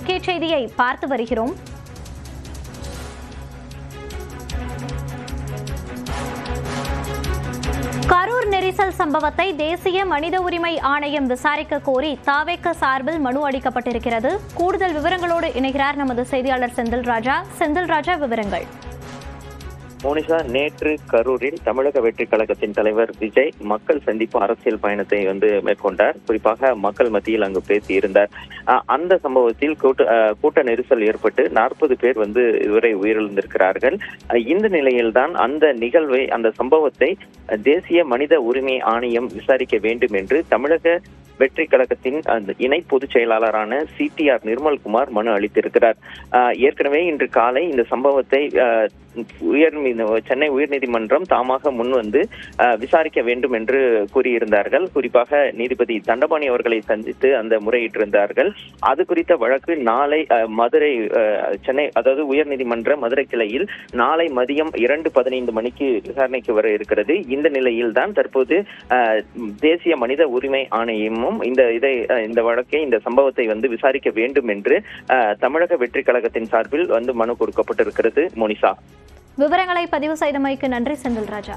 முக்கிய செய்தியை பார்த்து வருகிறோம். கரூர் நெரிசல் சம்பவத்தை தேசிய மனித உரிமை ஆணையம் விசாரிக்க கோரி தாவேக சார்பில் மனு அளிக்கப்பட்டிருக்கிறது. கூடுதல் விவரங்களோடு இணைகிறார் நமது செய்தியாளர் செந்தில்ராஜா. செந்தில்ராஜா, விவரங்கள். மோனிஷா, நேற்று கரூரில் தமிழக வெற்றிக் கழகத்தின் தலைவர் விஜய் மக்கள் சந்திப்பு அரசியல் பயணத்தை மேற்கொண்டார். குறிப்பாக மக்கள் மத்தியில் அங்கு பேசியிருந்தார். அந்த சம்பவத்தில் கூட்ட நெரிசல் ஏற்பட்டு 40 பேர் இதுவரை உயிரிழந்திருக்கிறார்கள். இந்த நிலையில்தான் அந்த சம்பவத்தை தேசிய மனித உரிமை ஆணையம் விசாரிக்க வேண்டும் என்று தமிழக வெற்றி கழகத்தின் இணை பொதுச் செயலாளரான CTR நிர்மல்குமார் மனு அளித்திருக்கிறார். ஏற்கனவே இன்று காலை இந்த சம்பவத்தை சென்னை உயர்நீதிமன்றம் தாமாக முன்வந்து விசாரிக்க வேண்டும் என்று கூறியிருந்தார்கள். குறிப்பாக நீதிபதி தண்டபாணி அவர்களை சந்தித்து அந்த முறையிட்டிருந்தார்கள். அது குறித்த வழக்கு நாளை மதுரை சென்னை அதாவது உயர்நீதிமன்ற மதுரை கிளையில் நாளை மதியம் 2:15 மணிக்கு விசாரணைக்கு வர இருக்கிறது. இந்த நிலையில் தான் தற்போது தேசிய மனித உரிமை ஆணையமும் இந்த வழக்கை இந்த சம்பவத்தை விசாரிக்க வேண்டும் என்று தமிழக வெற்றி கழகத்தின் சார்பில் மனு கொடுக்கப்பட்டிருக்கிறது. மோனிஷா, விவரங்களை பதிவு செய்தமைக்கு நன்றி செந்தில்ராஜா.